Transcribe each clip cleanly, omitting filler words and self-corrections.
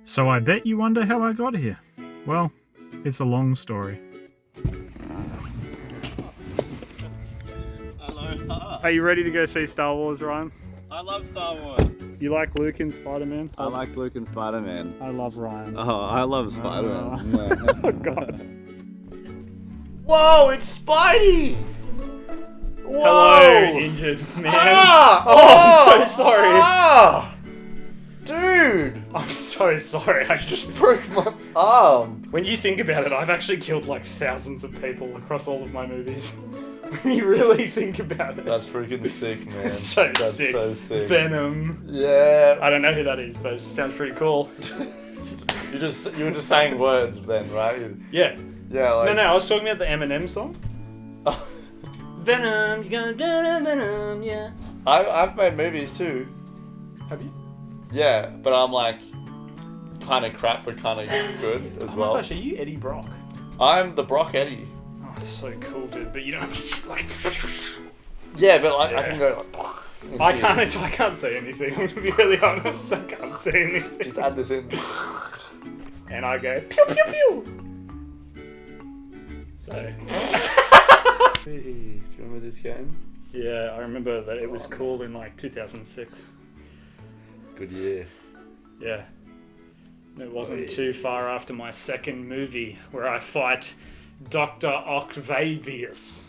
So I bet you wonder how I got here. Well, it's a long story. Hello. Are you ready to go see Star Wars, Ryan? I love Star Wars. You like Luke in Spider-Man? I like Luke and Spider-Man. I love Ryan. Oh, I love Spider-Man. Oh, God. Whoa, it's Spidey! Whoa! Hello, injured man. Ah! Oh, I'm so sorry. Ah! Dude! I'm so sorry. I Just broke my arm. When you think about it, I've actually killed like thousands of people across all of my movies. When you really think about it. That's freaking sick, man. It's so That's sick. so sick. Venom. Yeah. I don't know who that is, but it sounds pretty cool. You were just saying words then, right? Yeah. Yeah, like... No, I was talking about the Eminem song. Oh. Venom, you gonna do Venom, yeah. I've made movies too. Have you? Yeah, but I'm like kind of crap but kind of good as well. Oh my gosh, are you Eddie Brock? I'm the Brock Eddie. Oh, it's so cool, dude. But you don't have to, like... Yeah, but like I Yeah. can go like... I can't say anything. I'm gonna be really honest. I can't say anything. Just add this in. And I go pew pew pew. So. Do you remember this game? Yeah, I remember that it was cool in like 2006. Good year. Yeah. It wasn't too far after my second movie where I fight Dr. Octavius.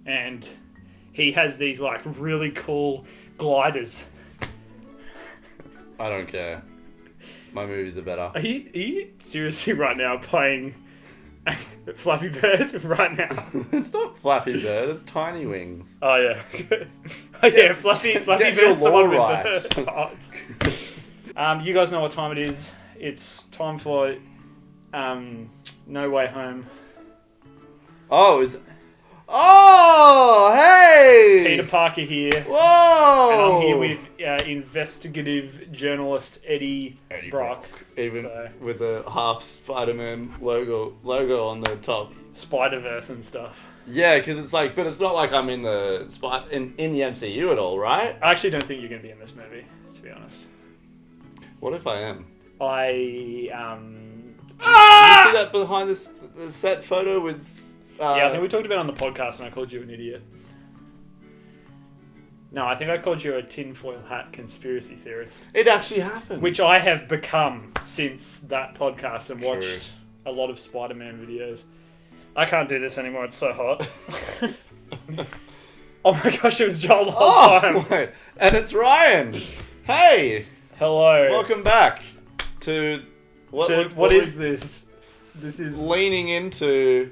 And he has these like really cool gliders. I don't care. My movies are better. Are you seriously right now playing Flappy Bird right now? It's not Flappy Bird, it's Tiny Wings. Oh yeah. Oh yeah, Fluffy Get Bird's your the one with lore the... Oh, you guys know what time it is. It's time for No Way Home. Oh, hey! Peter Parker here. Whoa! And I'm here with investigative journalist Eddie Brock. Even So- with a half Spider-Man logo on the top. Spider-Verse and stuff. Yeah, because it's like, but it's not like I'm in the in the MCU at all, right? I actually don't think you're going to be in this movie, to be honest. What if I am? I Did you see that behind the set photo with? Yeah, I think we talked about it on the podcast and I called you an idiot. No, I think I called you a tinfoil hat conspiracy theorist. It actually happened. Which I have become since that podcast and watched True. a lot of Spider-Man videos. I can't do this anymore, it's so hot. Oh my gosh, it was Joel the whole time. Wait. And it's Ryan. Hey, Hello. welcome back to What is this? This is... leaning into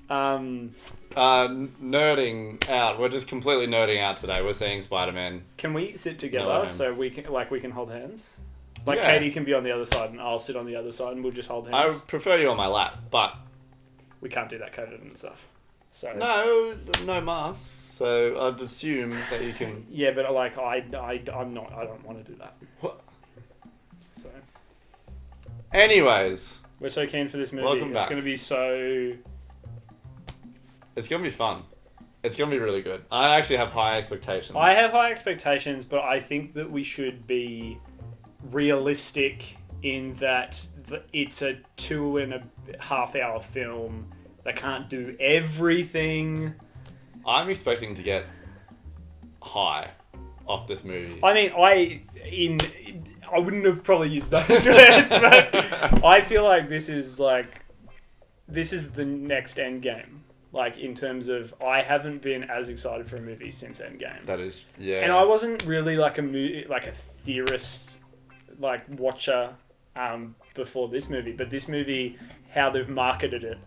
Um, nerding out. We're just completely nerding out today. We're seeing Spider-Man. can we sit together No. so we can hold hands? Like Yeah. Katie can be on the other side and I'll sit on the other side and we'll just hold I hands. would prefer you on my lap, but We can't do that COVID and stuff. So no masks. So I'd assume that you can. yeah, but like I'm not. I don't want to do that. What? So Anyways, we're so keen for this movie. Welcome It's back. going to be so. it's gonna be fun. It's gonna be really good. I actually have high expectations. I have high expectations, but I think that we should be realistic in that it's a 2.5 hour film that can't do everything. I'm expecting to get high off this movie. I mean, I wouldn't have probably used those words, but I feel like this is the next Endgame. Like, in terms of, I haven't been as excited for a movie since Endgame. That is, yeah. And I wasn't really like a theorist, like watcher, before this movie. But this movie, how they've marketed it,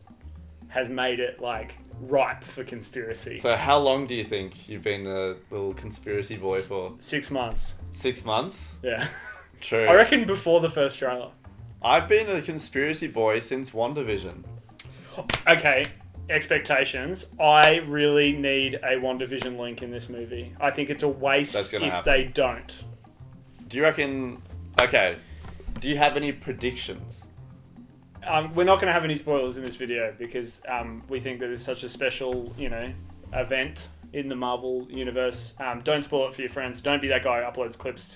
has made it like ripe for conspiracy. So how long do you think you've been a little conspiracy boy for? 6 months. 6 months? Yeah. True. I reckon before the first trailer. I've been a conspiracy boy since WandaVision. Okay. Expectations. I really need a WandaVision link in this movie. I think it's a waste That's if gonna happen. they don't. Do you reckon... Okay. Do you have any predictions? We're not going to have any spoilers in this video because we think that it's such a special, event in the Marvel universe. Don't spoil it for your friends. Don't be that guy who uploads clips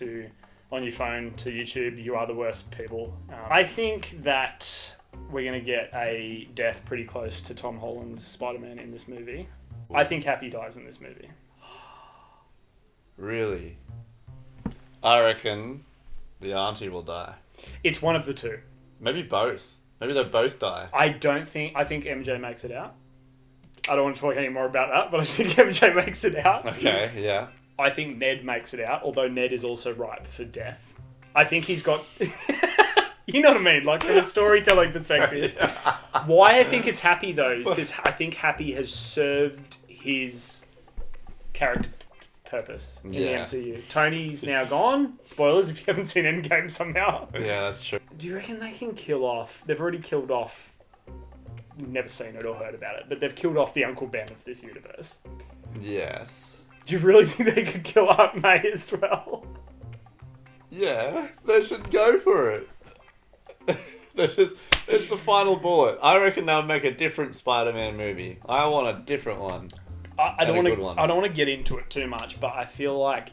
on your phone to YouTube, you are the worst people. I think that we're going to get a death pretty close to Tom Holland's Spider-Man in this movie. I think Happy dies in this movie. Really? I reckon the auntie will die. It's one of the two. Maybe both. Maybe they both die. I think MJ makes it out. I don't want to talk any more about that, but I think MJ makes it out. Okay, yeah. I think Ned makes it out, although Ned is also ripe for death. I think he's got... You know what I mean? Like, from a storytelling perspective. Yeah. Why I think it's Happy, though, is because I think Happy has served his character purpose in the MCU. Tony's now gone. Spoilers if you haven't seen Endgame somehow. Yeah, that's true. Do you reckon they can kill off... They've already killed off... Never seen it or heard about it, but they've killed off the Uncle Ben of this universe. Yes. Do you really think they could kill Aunt May as well? Yeah, they should go for it. It's the final bullet. I reckon they'll make a different Spider-Man movie. I want a different one. I don't want to get into it too much, but I feel like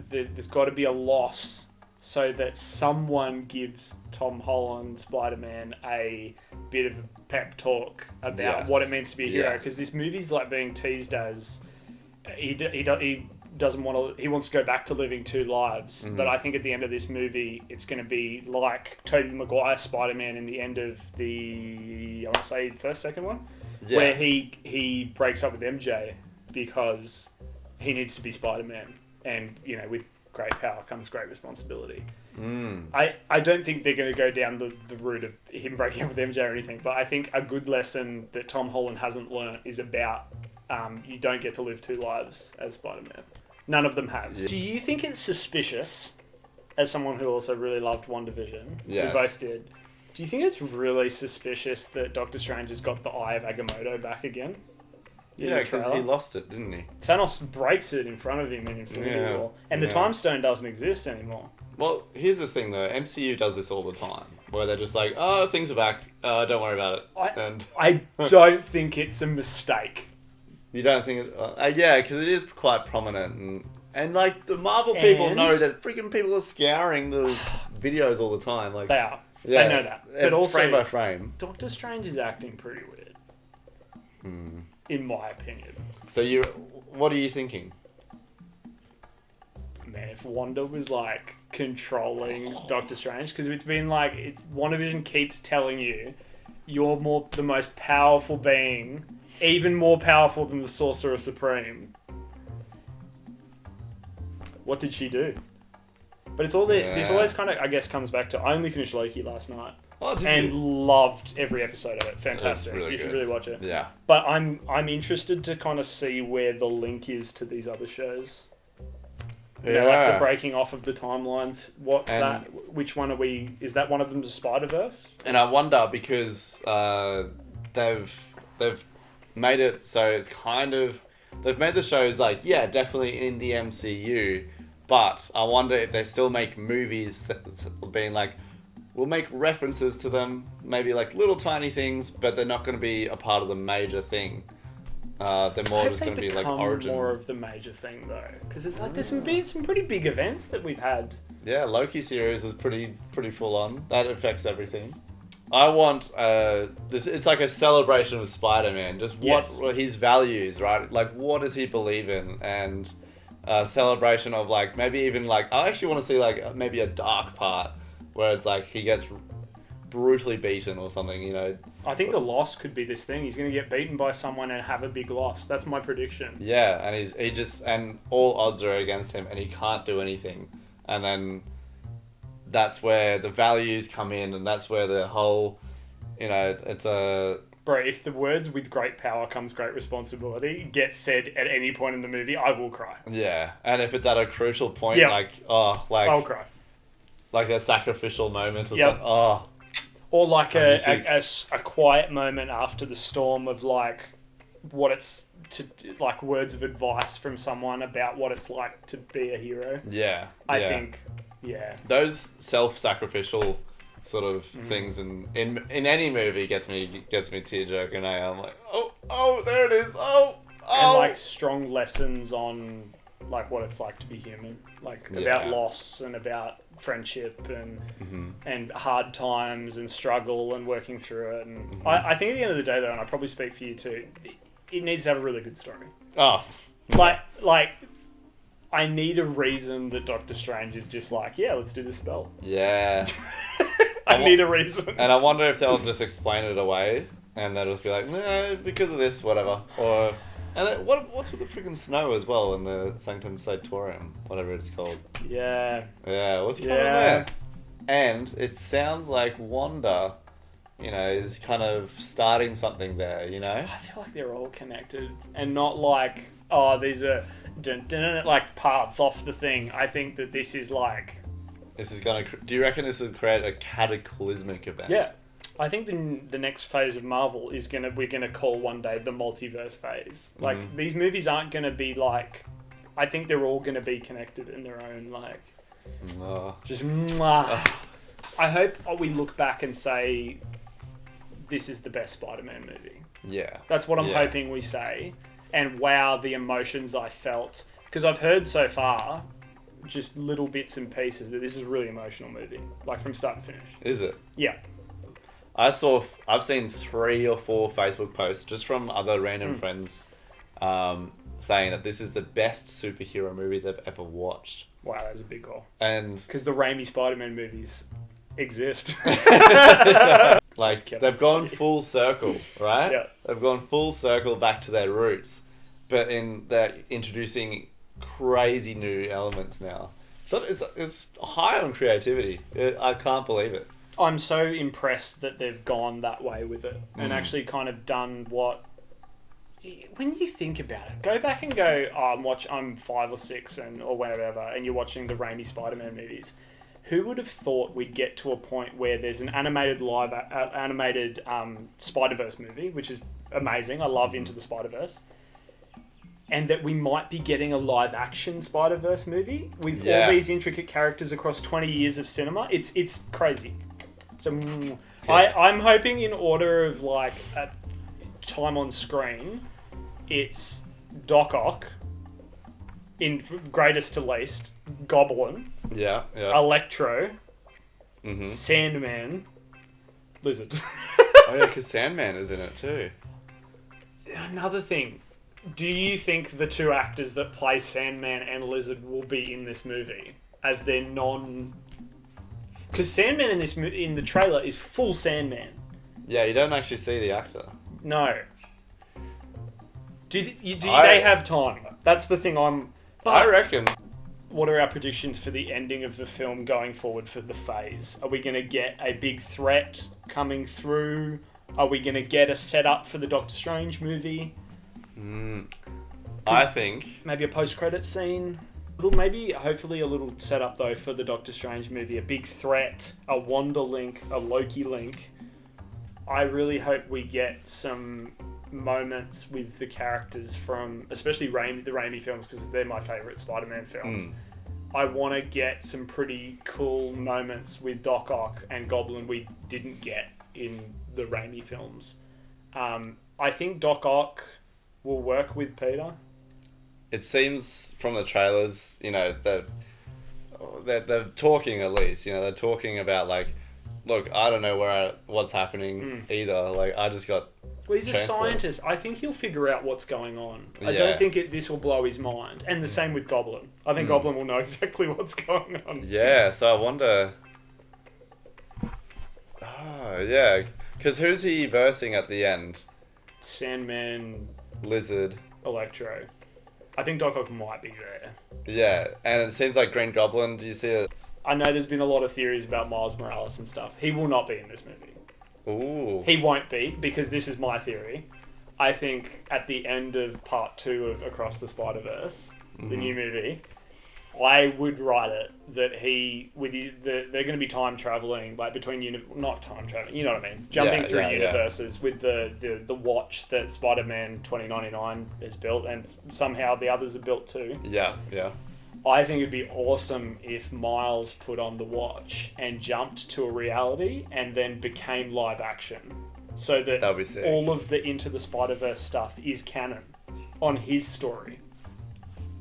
there's got to be a loss so that someone gives Tom Holland Spider-Man a bit of a pep talk about what it means to be a hero. Because this movie's like being teased as he doesn't want to. He wants to go back to living two lives. Mm-hmm. But I think at the end of this movie, it's going to be like Tobey Maguire's Spider-Man in the end of the, I want to say second one, where he breaks up with MJ because he needs to be Spider-Man, and with great power comes great responsibility. I don't think they're going to go down the route of him breaking up with MJ or anything, but I think a good lesson that Tom Holland hasn't learnt is about you don't get to live two lives as Spider-Man. None of them have. Yeah. Do you think it's suspicious, as someone who also really loved WandaVision, we both did, do you think it's really suspicious that Doctor Strange has got the Eye of Agamotto back again? Yeah, because he lost it, didn't he? Thanos breaks it in front of him in Infinity War, and the Time Stone doesn't exist anymore. Well, here's the thing though, MCU does this all the time, where they're just like, oh, things are back, don't worry about it. I don't think it's a mistake. You don't think it... yeah, because it is quite prominent, and like, the Marvel people know that freaking people are scouring the videos all the time. Like, they are. Yeah, I know that. But also, frame by frame. Doctor Strange is acting pretty weird. In my opinion. So what are you thinking? Man, if Wanda was like controlling Doctor Strange, because it's been like, WandaVision keeps telling you, you're the most powerful being, even more powerful than the Sorcerer Supreme. What did she do? But it's all this always kind of, I guess, comes back to, I only finished Loki last night. Oh, loved every episode of it. Fantastic. Really you should really watch it. Yeah. But I'm interested to kind of see where the link is to these other shows. Like the breaking off of the timelines. What's that? Which one are we? Is that one of them the Spider-Verse? And I wonder because they've made it so it's kind of, they've made the shows like, definitely in the MCU, but I wonder if they still make movies that being like, we'll make references to them, maybe like little tiny things, but they're not going to be a part of the major thing. They're more just going to be like origin. More of the major thing though, because it's like there's some pretty big events that we've had. Yeah, Loki series is pretty full on. That affects everything. I want this. It's like a celebration of Spider-Man. Just what were his values, right? Like, what does he believe in, and a celebration of like maybe even like I actually want to see like maybe a dark part where it's like he gets brutally beaten or something, I think the loss could be this thing. He's going to get beaten by someone and have a big loss. That's my prediction. Yeah, and and all odds are against him and he can't do anything. And then that's where the values come in, and that's where the whole, it's a... Bro, if the words "with great power comes great responsibility" get said at any point in the movie, I will cry. Yeah, and if it's at a crucial point, I'll cry. Like a sacrificial moment or something. Or like a quiet moment after the storm of like what it's to like words of advice from someone about what it's like to be a hero. Yeah. I think those self-sacrificial sort of things in any movie gets me tear jerking. I'm like, oh, there it is. Oh. And like strong lessons on like what it's like to be human, like about loss and about friendship and Mm-hmm. and hard times and struggle and working through it. And Mm-hmm. I think at the end of the day, though, and I probably speak for you too, it needs to have a really good story. Oh. Like, I need a reason that Doctor Strange is just like, yeah, let's do the spell. Yeah. I need a reason. And I wonder if they'll just explain it away, and they'll just be like, no, because of this, whatever. Or, and then, what's with the freaking snow as well in the Sanctum Sanctorum, whatever it's called. Yeah. Yeah, what's going on there? And it sounds like Wanda, is kind of starting something there, I feel like they're all connected and not like, oh, these are like parts off the thing. I think that this is like... This is going to... Do you reckon this will create a cataclysmic event? Yeah. I think the next phase of Marvel is we're gonna call one day the multiverse phase. Like, these movies aren't gonna be like... I think they're all gonna be connected in their own, like... Just mwah. I hope we look back and say, this is the best Spider-Man movie. Yeah. That's what I'm hoping we say. And wow, the emotions I felt. Because I've heard so far, just little bits and pieces, that this is a really emotional movie. Like, from start to finish. Is it? Yeah. I've seen 3 or 4 Facebook posts just from other random friends saying that this is the best superhero movie they've ever watched. Wow, that's a big goal. And because the Raimi Spider-Man movies exist. like, they've gone full circle, right? Yeah. They've gone full circle back to their roots, but they're introducing crazy new elements now. So it's high on creativity. I can't believe it. I'm so impressed that they've gone that way with it and actually kind of done what... When you think about it, go back and go, I'm 5 or 6 or whatever, and you're watching the Raimi Spider-Man movies. Who would have thought we'd get to a point where there's an animated Spider-Verse movie, which is amazing. I love Into the Spider-Verse. And that we might be getting a live-action Spider-Verse movie with all these intricate characters across 20 years of cinema. It's crazy. So I'm hoping, in order of like time on screen, it's Doc Ock in greatest to least, Goblin, Electro, Sandman, Lizard. Oh yeah, because Sandman is in it too. Another thing. Do you think the 2 actors that play Sandman and Lizard will be in this movie as their non? Because Sandman in the trailer is full Sandman. Yeah, you don't actually see the actor. No. Do they have time? That's the thing. I reckon. What are our predictions for the ending of the film going forward for the phase? Are we going to get a big threat coming through? Are we going to get a setup for the Doctor Strange movie? I think maybe a post-credit scene. Maybe, hopefully, a little setup though for the Doctor Strange movie. A big threat, a Wanda link, a Loki link. I really hope we get some moments with the characters from, especially the Raimi films, because they're my favourite Spider-Man films. I want to get some pretty cool moments with Doc Ock and Goblin we didn't get in the Raimi films. I think Doc Ock will work with Peter. It seems from the trailers, that they're talking at least. They're talking about like, look, I don't know what's happening either. Like, I just got. Well, he's a scientist. I think he'll figure out what's going on. I don't think this will blow his mind. And the same with Goblin. I think Goblin will know exactly what's going on. Yeah, so I wonder. Oh, yeah. Because who's he versing at the end? Sandman, Lizard, Electro. I think Doc Ock might be there. Yeah, and it seems like Green Goblin. Do you see it? I know there's been a lot of theories about Miles Morales and stuff. He will not be in this movie. Ooh. He won't be, because this is my theory. I think at the end of part 2 of Across the Spider-Verse, the new movie, I would write it that they're going to be time traveling, like between not time traveling, you know what I mean? Jumping through universes with the watch that Spider-Man 2099 has built, and somehow the others have built too. Yeah. I think it'd be awesome if Miles put on the watch and jumped to a reality and then became live action. So that all of the Into the Spider-Verse stuff is canon on his story.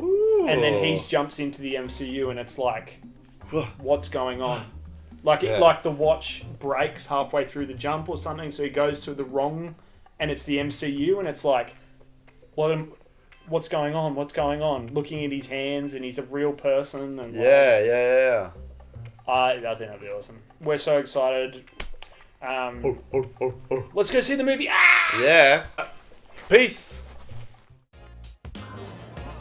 Ooh. And then he jumps into the MCU and it's like, what's going on. Like the watch breaks halfway through the jump or something, so he goes to the wrong, and it's the MCU, and it's like, what's going on? What's going on? Looking at his hands, and he's a real person. And Yeah. I think that'd be awesome. We're so excited. Let's go see the movie. Yeah. Peace.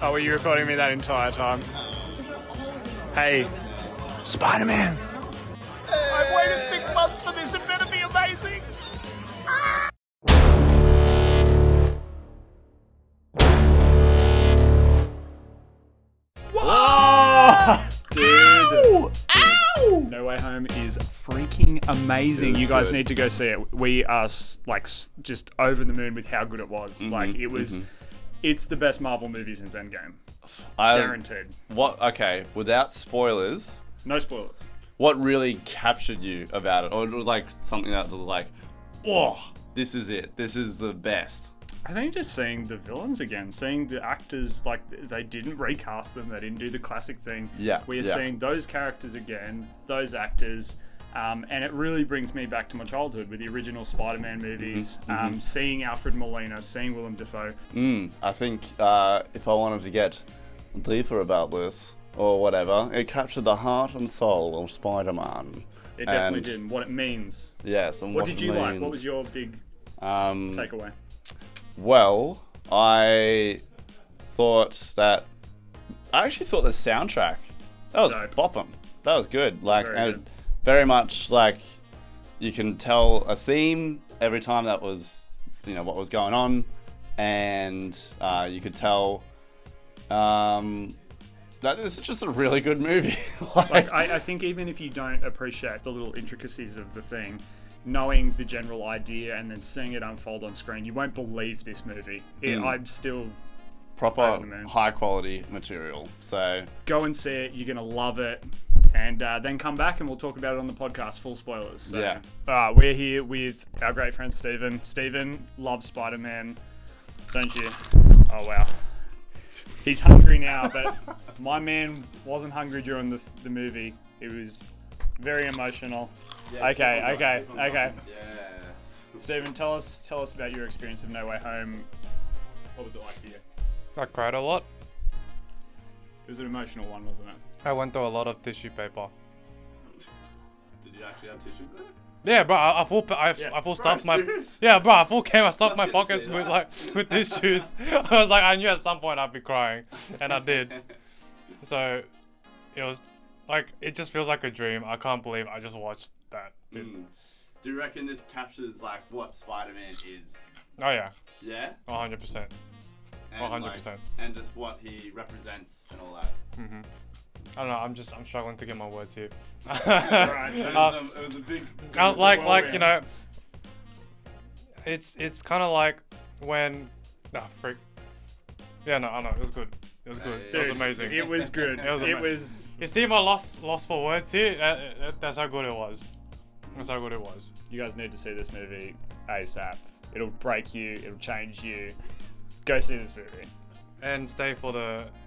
Oh, were you recording me that entire time? Hey, Spider-Man. I've waited 6 months for this. It better be amazing. Whoa! Dude. Ow! No Way Home is freaking amazing. You guys need to go see it. We are just over the moon with how good it was. It was. It's the best Marvel movie since Endgame. Guaranteed. Okay, without spoilers. No spoilers. What really captured you about it? Or it was like something that was like, oh, this is it. This is the best. I think just seeing the villains again, seeing the actors, like, they didn't recast them, they didn't do the classic thing. We're seeing those characters again, those actors, and it really brings me back to my childhood with the original Spider-Man movies, seeing Alfred Molina, seeing Willem Dafoe. I think if I wanted to get deeper about this, or whatever, it captured the heart and soul of Spider-Man. It definitely did, and what it means. Yes, and what did you like? What was your big takeaway? Well, I actually thought the soundtrack, that was bopping. That was good. Good. Very much like you can tell a theme every time that was, what was going on, and you could tell that is just a really good movie. I think even if you don't appreciate the little intricacies of the thing, knowing the general idea and then seeing it unfold on screen, you won't believe this movie. I'm still proper high quality material. So go and see it. You're gonna love it, and then come back and we'll talk about it on the podcast. Full spoilers. So, we're here with our great friend Steven. Steven loves Spider-Man. Don't you? Oh wow. He's hungry now, but my man wasn't hungry during the movie. It was very emotional. Yeah, okay. Yes. Steven, tell us about your experience of No Way Home. What was it like for you? I cried a lot. It was an emotional one, wasn't it? I went through a lot of tissue paper. Did you actually have tissue there? Yeah, bro. I full stuffed my. Serious? Yeah, bro. I full came. I stuffed my pockets with tissues. I was like, I knew at some point I'd be crying, and I did. So, it was like, it just feels like a dream. I can't believe I just watched that. Do you reckon this captures like what Spider-Man is? Oh yeah. Yeah. 100%. 100%. And just what he represents and all that. I don't know. I'm struggling to get my words here. Right. It was a big. It's kind of like when. Freak. Yeah, no, I know. It was good. It was good. Dude, it was amazing. It was good. It was. You see my lost for words here? That's how good it was. That's how good it was. You guys need to see this movie ASAP. It'll break you. It'll change you. Go see this movie. And stay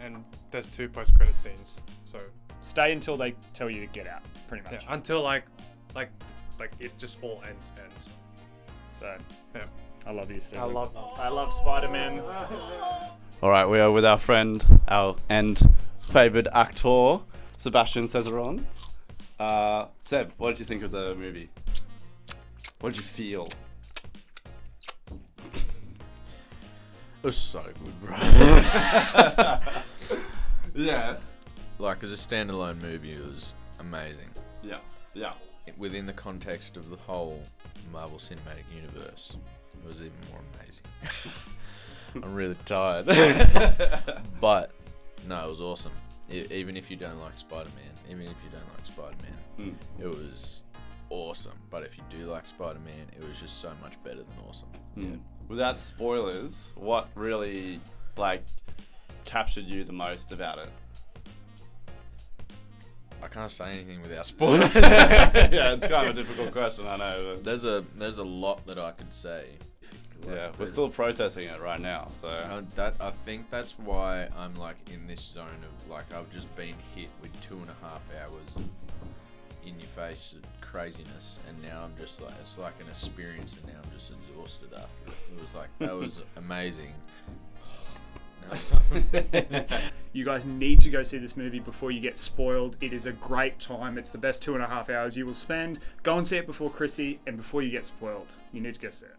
and there's 2 post-credit scenes. So stay until they tell you to get out, pretty much. Yeah, until like it just all ends. So yeah. I love you, Steve. I love Spider-Man. All right, we are with our friend, our favoured actor, Sebastian Cesaron. Seb, what did you think of the movie? What did you feel? It was so good, bro. Yeah. Like, as a standalone movie, it was amazing. Yeah. Within the context of the whole Marvel Cinematic Universe, it was even more amazing. I'm really tired. But, no, it was awesome. Even if you don't like Spider-Man, it was awesome. But if you do like Spider-Man, it was just so much better than awesome. Yeah. Without spoilers, what really captured you the most about it? I can't say anything without spoilers. Yeah, it's kind of a difficult question, I know. But There's a lot that I could say. Yeah, we're there's- still processing it right now. So I think that's why I'm like in this zone of like I've just been hit with 2.5 hours of in your face craziness, and now I'm just like it's like an experience, and now I'm just exhausted after it. It was like that was amazing. Now it's time. You guys need to go see this movie before you get spoiled. It is a great time. It's the best 2.5 hours you will spend. Go and see it before Chrissy and before you get spoiled. You need to go see it.